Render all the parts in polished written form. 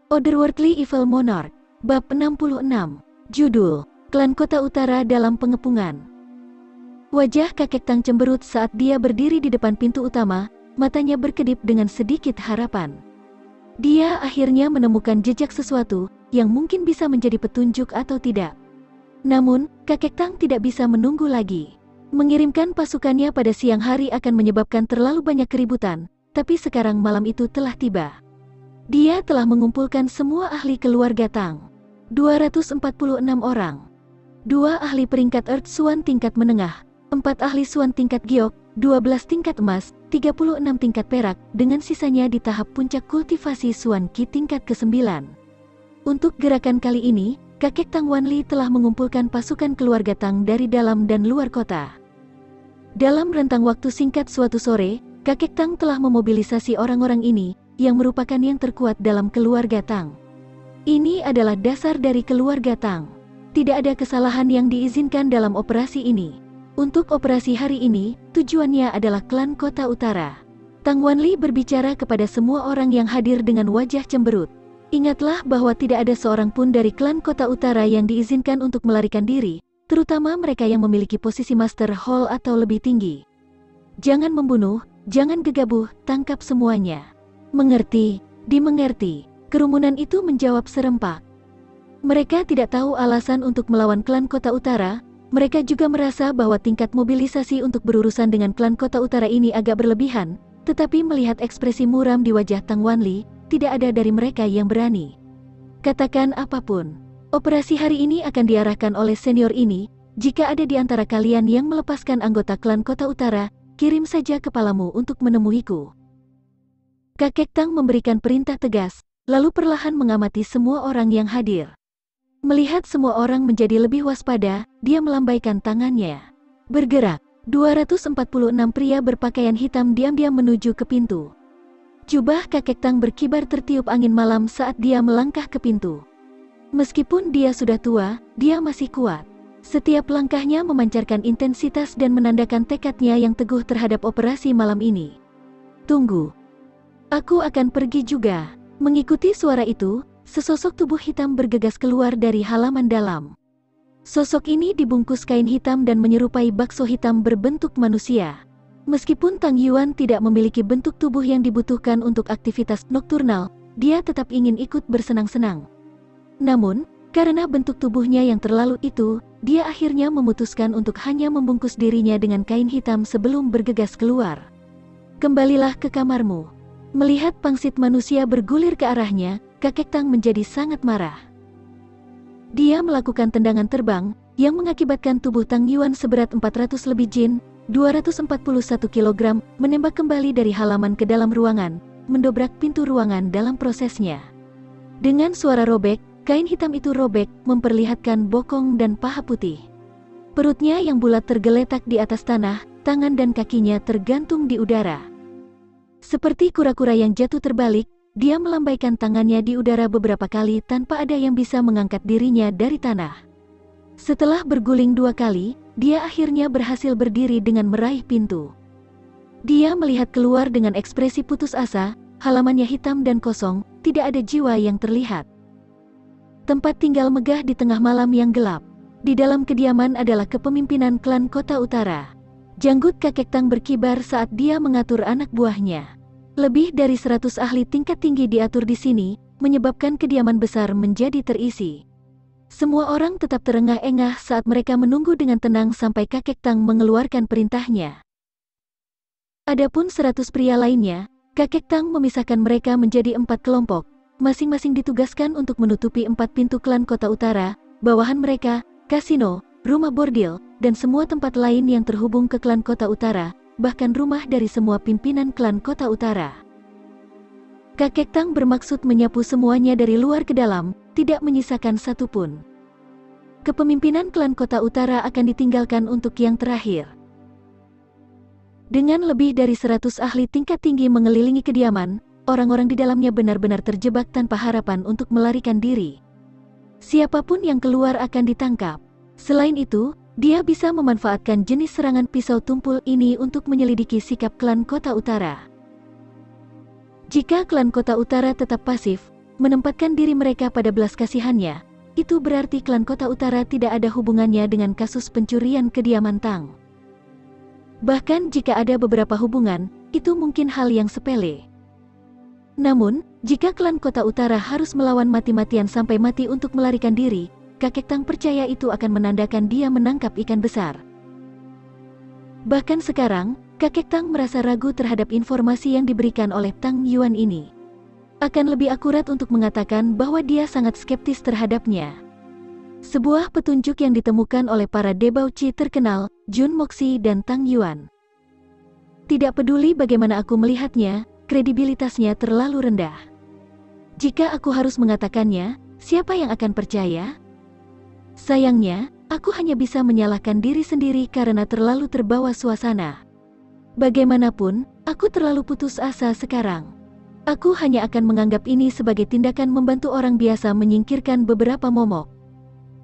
Otherworldly Evil Monarch, Bab 66, Judul, Klan Kota Utara dalam Pengepungan. Wajah kakek Tang cemberut saat dia berdiri di depan pintu utama, matanya berkedip dengan sedikit harapan. Dia akhirnya menemukan jejak sesuatu, yang mungkin bisa menjadi petunjuk atau tidak. Namun, kakek Tang tidak bisa menunggu lagi. Mengirimkan pasukannya pada siang hari akan menyebabkan terlalu banyak keributan, tapi sekarang malam itu telah tiba. Dia telah mengumpulkan semua ahli keluarga Tang. 246 orang. 2 ahli peringkat Earth Swan tingkat menengah, 4 ahli Swan tingkat Giok, 12 tingkat emas, 36 tingkat perak, dengan sisanya di tahap puncak kultivasi Swan Ki tingkat ke-9. Untuk gerakan kali ini, kakek Tang Wanli telah mengumpulkan pasukan keluarga Tang dari dalam dan luar kota. Dalam rentang waktu singkat suatu sore, kakek Tang telah memobilisasi orang-orang ini, yang merupakan yang terkuat dalam keluarga Tang. Ini adalah dasar dari keluarga Tang. Tidak ada kesalahan yang diizinkan dalam operasi ini. Untuk operasi hari ini, tujuannya adalah klan Kota Utara. Tang Wanli berbicara kepada semua orang yang hadir dengan wajah cemberut. Ingatlah bahwa tidak ada seorang pun dari klan Kota Utara yang diizinkan untuk melarikan diri, terutama mereka yang memiliki posisi Master Hall atau lebih tinggi. Jangan membunuh, jangan gegabah, tangkap semuanya. Mengerti, dimengerti. Kerumunan itu menjawab serempak. Mereka tidak tahu alasan untuk melawan klan Kota Utara. Mereka juga merasa bahwa tingkat mobilisasi untuk berurusan dengan klan Kota Utara ini agak berlebihan, tetapi melihat ekspresi muram di wajah Tang Wanli, tidak ada dari mereka yang berani. Katakan apapun. Operasi hari ini akan diarahkan oleh senior ini. Jika ada di antara kalian yang melepaskan anggota klan Kota Utara, kirim saja kepalamu untuk menemuiku. Kakek Tang memberikan perintah tegas, lalu perlahan mengamati semua orang yang hadir. Melihat semua orang menjadi lebih waspada, dia melambaikan tangannya. Bergerak, 246 pria berpakaian hitam diam-diam menuju ke pintu. Jubah kakek Tang berkibar tertiup angin malam saat dia melangkah ke pintu. Meskipun dia sudah tua, dia masih kuat. Setiap langkahnya memancarkan intensitas dan menandakan tekadnya yang teguh terhadap operasi malam ini. Tunggu. Aku akan pergi juga. Mengikuti suara itu, sesosok tubuh hitam bergegas keluar dari halaman dalam. Sosok ini dibungkus kain hitam dan menyerupai bakso hitam berbentuk manusia. Meskipun Tang Yuan tidak memiliki bentuk tubuh yang dibutuhkan untuk aktivitas nokturnal, dia tetap ingin ikut bersenang-senang. Namun, karena bentuk tubuhnya yang terlalu itu, dia akhirnya memutuskan untuk hanya membungkus dirinya dengan kain hitam sebelum bergegas keluar. Kembalilah ke kamarmu. Melihat pangsit manusia bergulir ke arahnya, kakek Tang menjadi sangat marah. Dia melakukan tendangan terbang, yang mengakibatkan tubuh Tang Yuan seberat 400 lebih jin, 241 kg, menembak kembali dari halaman ke dalam ruangan, mendobrak pintu ruangan dalam prosesnya. Dengan suara robek, kain hitam itu robek, memperlihatkan bokong dan paha putih. Perutnya yang bulat tergeletak di atas tanah, tangan dan kakinya tergantung di udara. Seperti kura-kura yang jatuh terbalik, dia melambaikan tangannya di udara beberapa kali tanpa ada yang bisa mengangkat dirinya dari tanah. Setelah berguling 2 kali, dia akhirnya berhasil berdiri dengan meraih pintu. Dia melihat keluar dengan ekspresi putus asa, halamannya hitam dan kosong, tidak ada jiwa yang terlihat. Tempat tinggal megah di tengah malam yang gelap. Di dalam kediaman adalah kepemimpinan klan Kota Utara. Janggut kakek Tang berkibar saat dia mengatur anak buahnya. Lebih dari 100 ahli tingkat tinggi diatur di sini, menyebabkan kediaman besar menjadi terisi. Semua orang tetap terengah-engah saat mereka menunggu dengan tenang sampai kakek Tang mengeluarkan perintahnya. Adapun 100 pria lainnya, kakek Tang memisahkan mereka menjadi 4 kelompok, masing-masing ditugaskan untuk menutupi 4 pintu klan Kota Utara, bawahan mereka, kasino, rumah bordil, dan semua tempat lain yang terhubung ke klan Kota Utara, bahkan rumah dari semua pimpinan klan Kota Utara. Kakek Tang bermaksud menyapu semuanya dari luar ke dalam, tidak menyisakan satupun. Kepemimpinan klan Kota Utara akan ditinggalkan untuk yang terakhir. Dengan lebih dari 100 ahli tingkat tinggi mengelilingi kediaman, orang-orang di dalamnya benar-benar terjebak tanpa harapan untuk melarikan diri. Siapapun yang keluar akan ditangkap. Selain itu, dia bisa memanfaatkan jenis serangan pisau tumpul ini untuk menyelidiki sikap klan Kota Utara. Jika klan Kota Utara tetap pasif, menempatkan diri mereka pada belas kasihannya, itu berarti klan Kota Utara tidak ada hubungannya dengan kasus pencurian kediaman Tang. Bahkan jika ada beberapa hubungan, itu mungkin hal yang sepele. Namun, jika klan Kota Utara harus melawan mati-matian sampai mati untuk melarikan diri, kakek Tang percaya itu akan menandakan dia menangkap ikan besar. Bahkan sekarang, kakek Tang merasa ragu terhadap informasi yang diberikan oleh Tang Yuan ini. Akan lebih akurat untuk mengatakan bahwa dia sangat skeptis terhadapnya. Sebuah petunjuk yang ditemukan oleh para debauci terkenal, Jun Moxi dan Tang Yuan. Tidak peduli bagaimana aku melihatnya, kredibilitasnya terlalu rendah. Jika aku harus mengatakannya, siapa yang akan percaya? Sayangnya, aku hanya bisa menyalahkan diri sendiri karena terlalu terbawa suasana. Bagaimanapun, aku terlalu putus asa sekarang. Aku hanya akan menganggap ini sebagai tindakan membantu orang biasa menyingkirkan beberapa momok.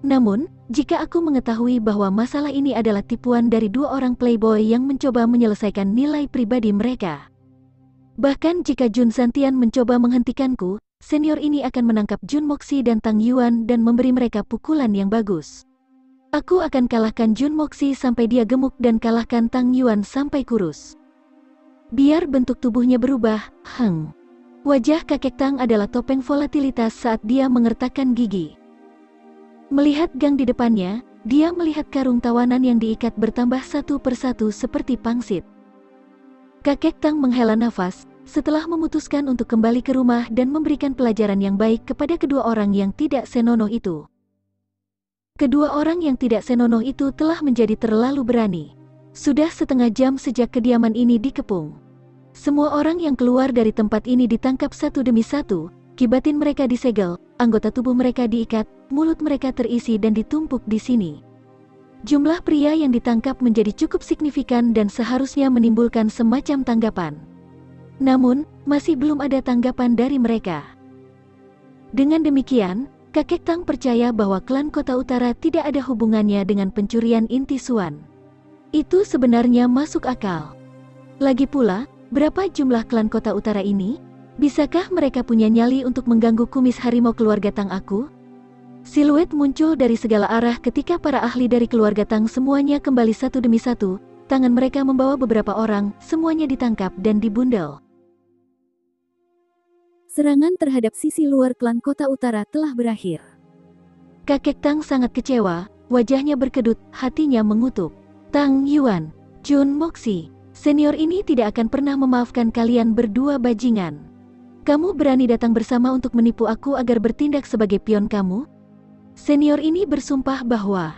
Namun, jika aku mengetahui bahwa masalah ini adalah tipuan dari dua orang playboy yang mencoba menyelesaikan nilai pribadi mereka. Bahkan jika Jun Santian mencoba menghentikanku, senior ini akan menangkap Jun Moxi dan Tang Yuan dan memberi mereka pukulan yang bagus. Aku akan kalahkan Jun Moxi sampai dia gemuk dan kalahkan Tang Yuan sampai kurus. Biar bentuk tubuhnya berubah, Wajah kakek Tang adalah topeng volatilitas saat dia mengertakkan gigi. Melihat gang di depannya, dia melihat karung tawanan yang diikat bertambah satu persatu seperti pangsit. Kakek Tang menghela nafas, setelah memutuskan untuk kembali ke rumah dan memberikan pelajaran yang baik kepada kedua orang yang tidak senonoh itu. Kedua orang yang tidak senonoh itu telah menjadi terlalu berani. Sudah setengah jam sejak kediaman ini dikepung. Semua orang yang keluar dari tempat ini ditangkap satu demi satu, kibatin mereka disegel, anggota tubuh mereka diikat, mulut mereka terisi dan ditumpuk di sini. Jumlah pria yang ditangkap menjadi cukup signifikan dan seharusnya menimbulkan semacam tanggapan. Namun, masih belum ada tanggapan dari mereka. Dengan demikian, kakek Tang percaya bahwa klan Kota Utara tidak ada hubungannya dengan pencurian inti Suan. Itu sebenarnya masuk akal. Lagi pula, berapa jumlah klan Kota Utara ini? Bisakah mereka punya nyali untuk mengganggu kumis harimau keluarga Tang aku? Siluet muncul dari segala arah ketika para ahli dari keluarga Tang semuanya kembali satu demi satu, tangan mereka membawa beberapa orang, semuanya ditangkap dan dibundel. Serangan terhadap sisi luar klan Kota Utara telah berakhir. Kakek Tang sangat kecewa, wajahnya berkedut, hatinya mengutuk. Tang Yuan, Jun Moxi, senior ini tidak akan pernah memaafkan kalian berdua bajingan. Kamu berani datang bersama untuk menipu aku agar bertindak sebagai pion kamu? Senior ini bersumpah bahwa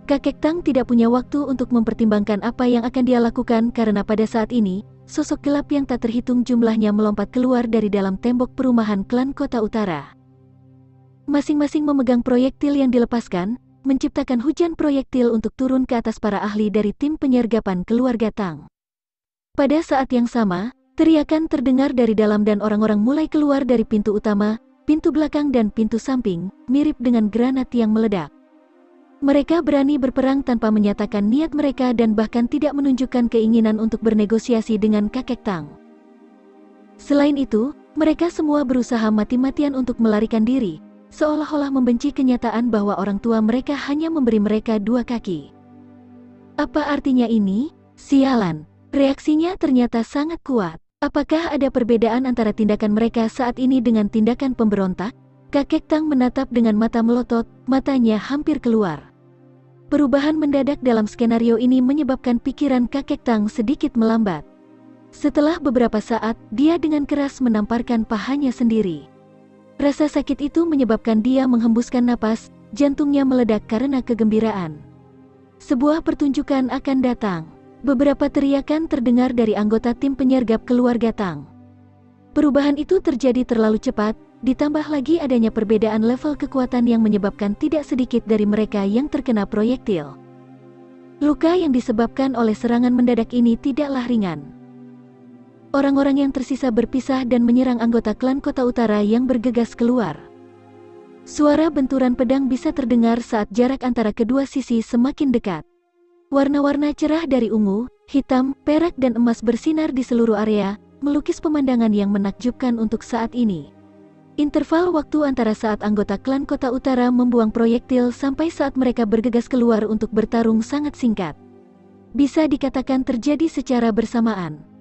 kakek Tang tidak punya waktu untuk mempertimbangkan apa yang akan dia lakukan karena pada saat ini, sosok gelap yang tak terhitung jumlahnya melompat keluar dari dalam tembok perumahan klan Kota Utara. Masing-masing memegang proyektil yang dilepaskan, menciptakan hujan proyektil untuk turun ke atas para ahli dari tim penyergapan keluarga Tang. Pada saat yang sama, teriakan terdengar dari dalam dan orang-orang mulai keluar dari pintu utama, pintu belakang dan pintu samping, mirip dengan granat yang meledak. Mereka berani berperang tanpa menyatakan niat mereka dan bahkan tidak menunjukkan keinginan untuk bernegosiasi dengan kakek Tang. Selain itu, mereka semua berusaha mati-matian untuk melarikan diri, seolah-olah membenci kenyataan bahwa orang tua mereka hanya memberi mereka dua kaki. Apa artinya ini? Sialan, reaksinya ternyata sangat kuat. Apakah ada perbedaan antara tindakan mereka saat ini dengan tindakan pemberontak? Kakek Tang menatap dengan mata melotot, matanya hampir keluar. Perubahan mendadak dalam skenario ini menyebabkan pikiran kakek Tang sedikit melambat. Setelah beberapa saat, dia dengan keras menamparkan pahanya sendiri. Rasa sakit itu menyebabkan dia menghembuskan napas, jantungnya meledak karena kegembiraan. Sebuah pertunjukan akan datang. Beberapa teriakan terdengar dari anggota tim penyergap keluarga Tang. Perubahan itu terjadi terlalu cepat, ditambah lagi adanya perbedaan level kekuatan yang menyebabkan tidak sedikit dari mereka yang terkena proyektil. Luka yang disebabkan oleh serangan mendadak ini tidaklah ringan. Orang-orang yang tersisa berpisah dan menyerang anggota klan Kota Utara yang bergegas keluar. Suara benturan pedang bisa terdengar saat jarak antara kedua sisi semakin dekat. Warna-warna cerah dari ungu, hitam, perak dan emas bersinar di seluruh area, melukis pemandangan yang menakjubkan untuk saat ini. Interval waktu antara saat anggota klan Kota Utara membuang proyektil sampai saat mereka bergegas keluar untuk bertarung sangat singkat. Bisa dikatakan terjadi secara bersamaan.